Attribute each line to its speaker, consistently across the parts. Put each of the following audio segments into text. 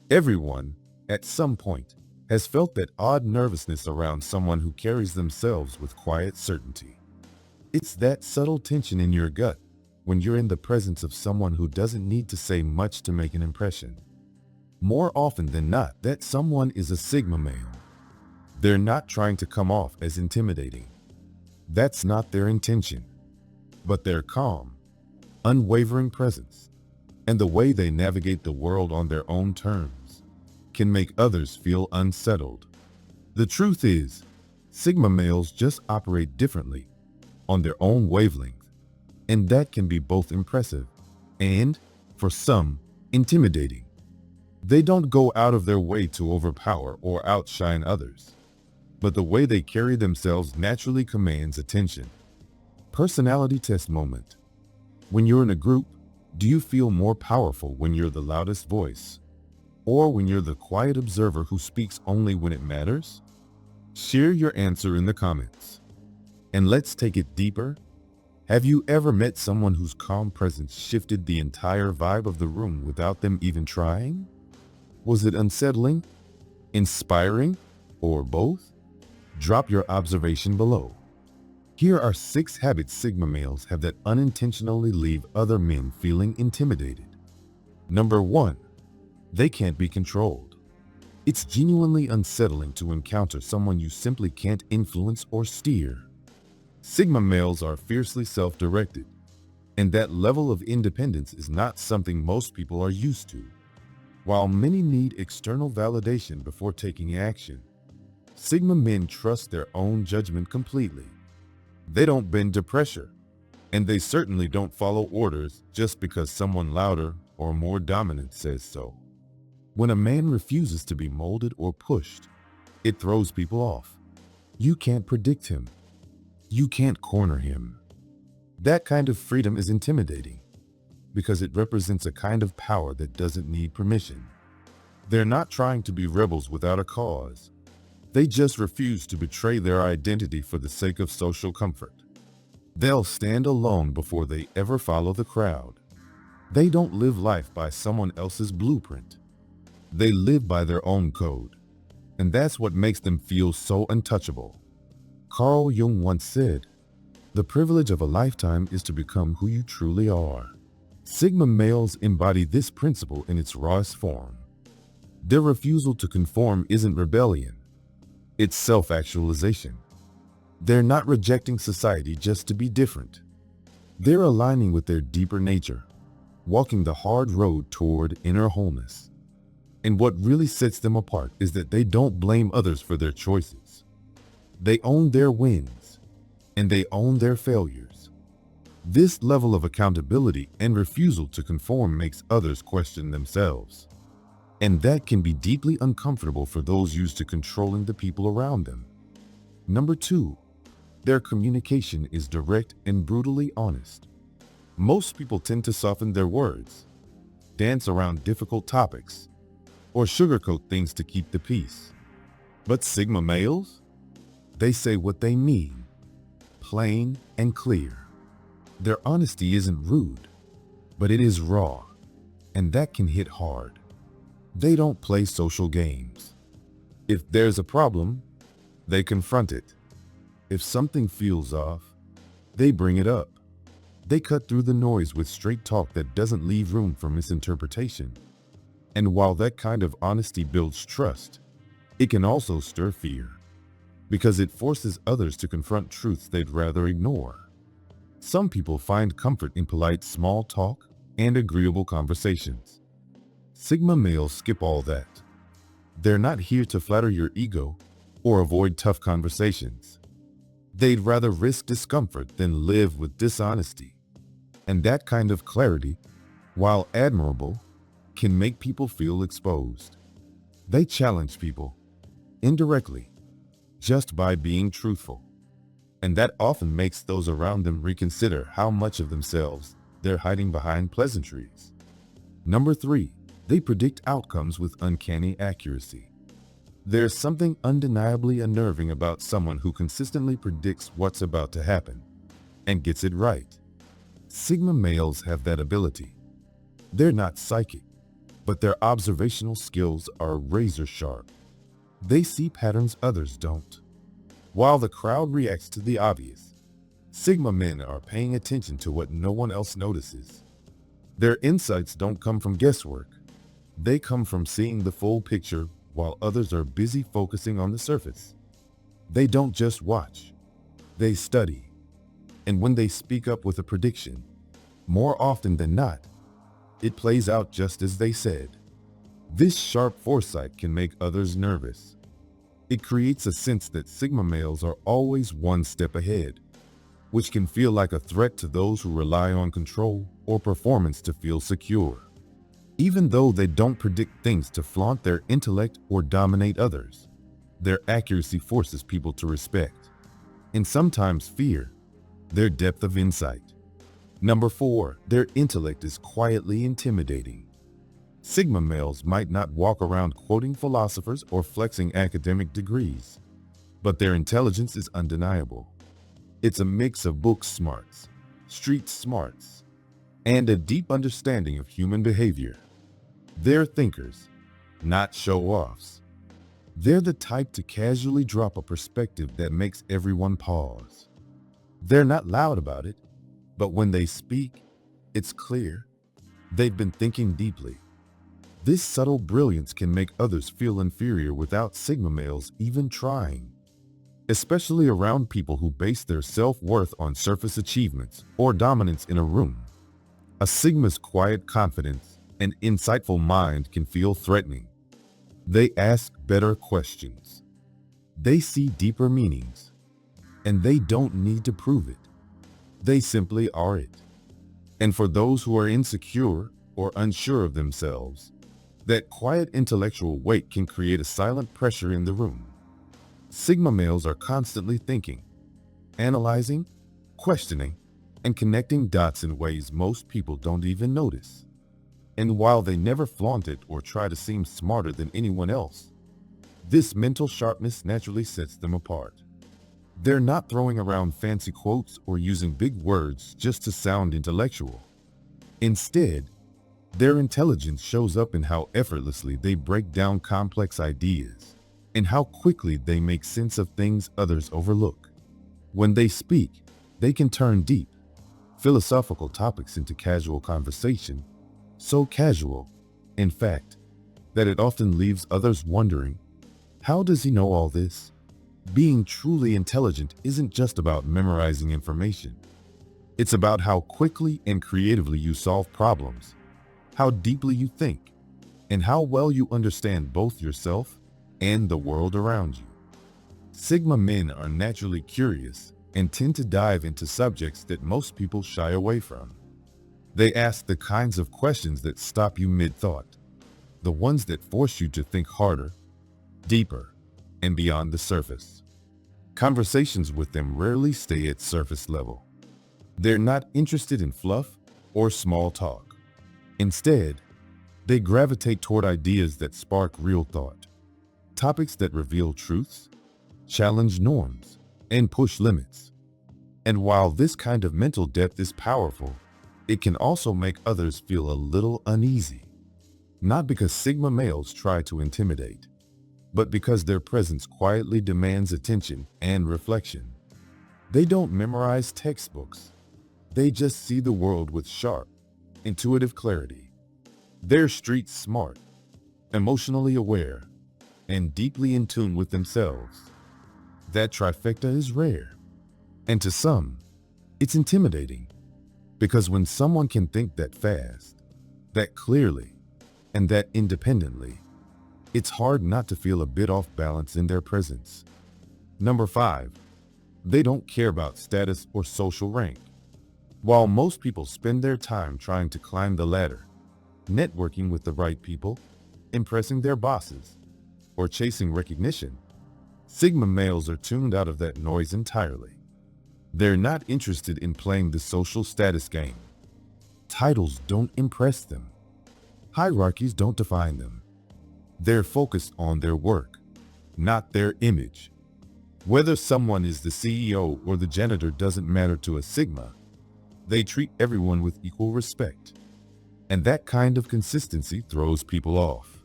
Speaker 1: Everyone, at some point, has felt that odd nervousness around someone who carries themselves with quiet certainty. It's that subtle tension in your gut when you're in the presence of someone who doesn't need to say much to make an impression. More often than not, that someone is a Sigma male. They're not trying to come off as intimidating. That's not their intention. But their calm, unwavering presence, and the way they navigate the world on their own terms, can make others feel unsettled. The truth is, Sigma males just operate differently, on their own wavelength, and that can be both impressive and, for some, intimidating. They don't go out of their way to overpower or outshine others, but the way they carry themselves naturally commands attention. Personality test moment. When you're in a group, do you feel more powerful when you're the loudest voice, or when you're the quiet observer who speaks only when it matters? Share your answer in the comments. And let's take it deeper. Have you ever met someone whose calm presence shifted the entire vibe of the room without them even trying? Was it unsettling, inspiring, or both? Drop your observation below. Here are 6 habits Sigma males have that unintentionally leave other men feeling intimidated. Number 1. They can't be controlled. It's genuinely unsettling to encounter someone you simply can't influence or steer. Sigma males are fiercely self-directed, and that level of independence is not something most people are used to. While many need external validation before taking action, Sigma men trust their own judgment completely. They don't bend to pressure, and they certainly don't follow orders just because someone louder or more dominant says so. When a man refuses to be molded or pushed, it throws people off. You can't predict him. You can't corner him. That kind of freedom is intimidating because it represents a kind of power that doesn't need permission. They're not trying to be rebels without a cause. They just refuse to betray their identity for the sake of social comfort. They'll stand alone before they ever follow the crowd. They don't live life by someone else's blueprint. They live by their own code, and that's what makes them feel so untouchable. Carl Jung once said, "The privilege of a lifetime is to become who you truly are." Sigma males embody this principle in its rawest form. Their refusal to conform isn't rebellion. It's self-actualization. They're not rejecting society just to be different. They're aligning with their deeper nature, walking the hard road toward inner wholeness. And what really sets them apart is that they don't blame others for their choices. They own their wins, and they own their failures. This level of accountability and refusal to conform makes others question themselves. And that can be deeply uncomfortable for those used to controlling the people around them. Number 2, their communication is direct and brutally honest. Most people tend to soften their words, dance around difficult topics, or sugarcoat things to keep the peace. But Sigma males? They say what they mean, plain and clear. Their honesty isn't rude, but it is raw, and that can hit hard. They don't play social games. If there's a problem, they confront it. If something feels off, they bring it up. They cut through the noise with straight talk that doesn't leave room for misinterpretation. And while that kind of honesty builds trust, it can also stir fear, because it forces others to confront truths they'd rather ignore. Some people find comfort in polite small talk and agreeable conversations. Sigma males skip all that. They're not here to flatter your ego or avoid tough conversations. They'd rather risk discomfort than live with dishonesty. And that kind of clarity, while admirable, can make people feel exposed. They challenge people, indirectly, just by being truthful. And that often makes those around them reconsider how much of themselves they're hiding behind pleasantries. Number 3, they predict outcomes with uncanny accuracy. There's something undeniably unnerving about someone who consistently predicts what's about to happen and gets it right. Sigma males have that ability. They're not psychic. but their observational skills are razor sharp. They see patterns others don't. While the crowd reacts to the obvious, Sigma men are paying attention to what no one else notices. Their insights don't come from guesswork. They come from seeing the full picture while others are busy focusing on the surface. They don't just watch, they study. And when they speak up with a prediction, more often than not, it plays out just as they said. This sharp foresight can make others nervous. It creates a sense that Sigma males are always one step ahead, which can feel like a threat to those who rely on control or performance to feel secure. Even though they don't predict things to flaunt their intellect or dominate others, their accuracy forces people to respect, and sometimes fear, their depth of insight. Number 4, their intellect is quietly intimidating. Sigma males might not walk around quoting philosophers or flexing academic degrees, but their intelligence is undeniable. It's a mix of book smarts, street smarts, and a deep understanding of human behavior. They're thinkers, not show-offs. They're the type to casually drop a perspective that makes everyone pause. They're not loud about it, but when they speak, it's clear. They've been thinking deeply. This subtle brilliance can make others feel inferior without Sigma males even trying, especially around people who base their self-worth on surface achievements or dominance in a room. A Sigma's quiet confidence and insightful mind can feel threatening. They ask better questions. They see deeper meanings, and they don't need to prove it. They simply are it. And for those who are insecure or unsure of themselves, that quiet intellectual weight can create a silent pressure in the room. Sigma males are constantly thinking, analyzing, questioning, and connecting dots in ways most people don't even notice. And while they never flaunt it or try to seem smarter than anyone else, this mental sharpness naturally sets them apart. They're not throwing around fancy quotes or using big words just to sound intellectual. Instead, their intelligence shows up in how effortlessly they break down complex ideas and how quickly they make sense of things others overlook. When they speak, they can turn deep, philosophical topics into casual conversation, so casual, in fact, that it often leaves others wondering, how does he know all this? Being truly intelligent isn't just about memorizing information. It's about how quickly and creatively you solve problems, how deeply you think, and how well you understand both yourself and the world around you. Sigma men are naturally curious and tend to dive into subjects that most people shy away from. They ask the kinds of questions that stop you mid-thought, the ones that force you to think harder, deeper, and beyond the surface. Conversations with them rarely stay at surface level. They're not interested in fluff or small talk. Instead, they gravitate toward ideas that spark real thought, topics that reveal truths, challenge norms, and push limits. And while this kind of mental depth is powerful, it can also make others feel a little uneasy. Not because Sigma males try to intimidate, but because their presence quietly demands attention and reflection. They don't memorize textbooks. They just see the world with sharp, intuitive clarity. They're street smart, emotionally aware, and deeply in tune with themselves. That trifecta is rare. And to some, it's intimidating. Because when someone can think that fast, that clearly, and that independently, it's hard not to feel a bit off balance in their presence. Number 5, they don't care about status or social rank. While most people spend their time trying to climb the ladder, networking with the right people, impressing their bosses, or chasing recognition, Sigma males are tuned out of that noise entirely. They're not interested in playing the social status game. Titles don't impress them. Hierarchies don't define them. They're focused on their work, not their image. Whether someone is the CEO or the janitor doesn't matter to a Sigma. They treat everyone with equal respect. And that kind of consistency throws people off,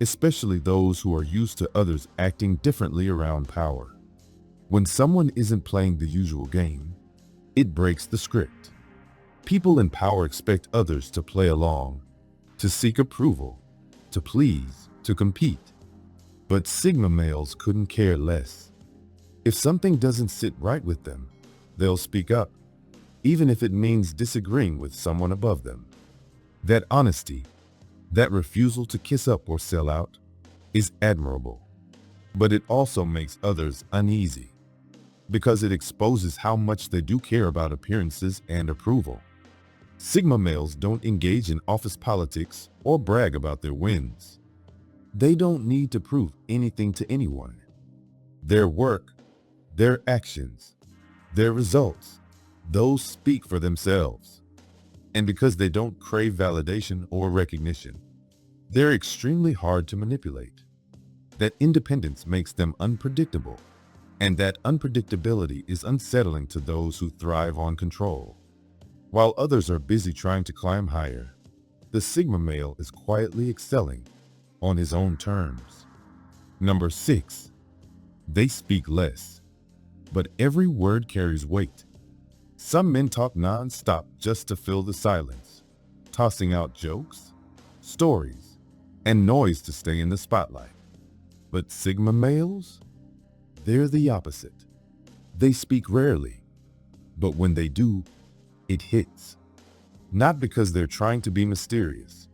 Speaker 1: especially those who are used to others acting differently around power. When someone isn't playing the usual game, it breaks the script. People in power expect others to play along, to seek approval, to please, to compete. But Sigma males couldn't care less. If something doesn't sit right with them, they'll speak up, even if it means disagreeing with someone above them. That honesty, that refusal to kiss up or sell out, is admirable. But it also makes others uneasy, because it exposes how much they do care about appearances and approval. Sigma males don't engage in office politics or brag about their wins. They don't need to prove anything to anyone. Their work, their actions, their results, those speak for themselves. And because they don't crave validation or recognition, they're extremely hard to manipulate. That independence makes them unpredictable, and that unpredictability is unsettling to those who thrive on control. While others are busy trying to climb higher, the Sigma male is quietly excelling on his own terms. Number 6. They speak less, but every word carries weight. Some men talk non-stop just to fill the silence, tossing out jokes, stories, and noise to stay in the spotlight. But Sigma males? They're the opposite. They speak rarely, but when they do, it hits. Not because they're trying to be mysterious,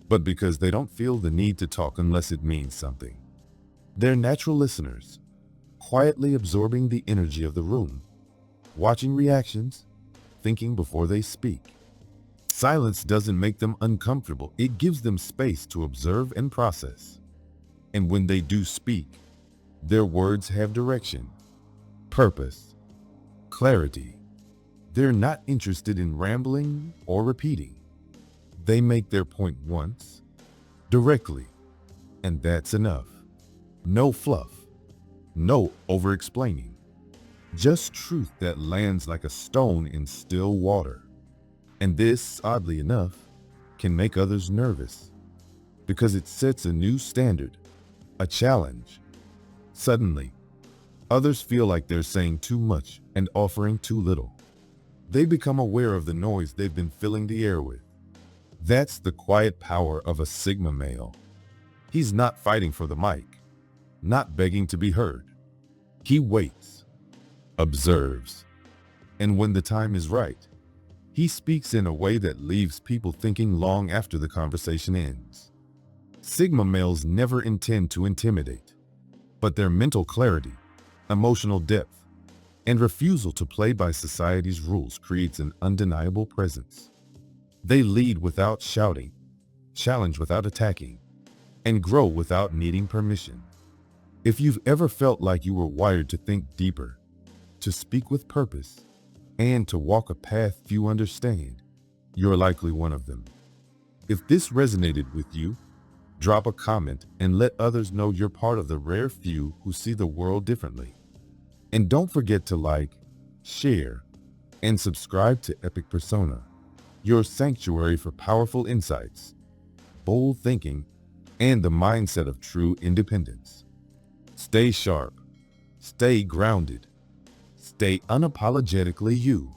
Speaker 1: but because they don't feel the need to talk unless it means something. They're natural listeners, quietly absorbing the energy of the room, watching reactions, thinking before they speak. Silence doesn't make them uncomfortable, it gives them space to observe and process. And when they do speak, their words have direction, purpose, clarity. They're not interested in rambling or repeating. They make their point once, directly, and that's enough. No fluff, no over-explaining. Just truth that lands like a stone in still water. And this, oddly enough, can make others nervous, because it sets a new standard, a challenge. Suddenly, others feel like they're saying too much and offering too little. They become aware of the noise they've been filling the air with. That's the quiet power of a Sigma male. He's not fighting for the mic, not begging to be heard. He waits, observes, and when the time is right, he speaks in a way that leaves people thinking long after the conversation ends. Sigma males never intend to intimidate, but their mental clarity, emotional depth, and refusal to play by society's rules creates an undeniable presence. They lead without shouting, challenge without attacking, and grow without needing permission. If you've ever felt like you were wired to think deeper, to speak with purpose, and to walk a path few understand, you're likely one of them. If this resonated with you, drop a comment and let others know you're part of the rare few who see the world differently. And don't forget to like, share, and subscribe to Epic Persona, your sanctuary for powerful insights, bold thinking, and the mindset of true independence. Stay sharp, stay grounded, stay unapologetically you.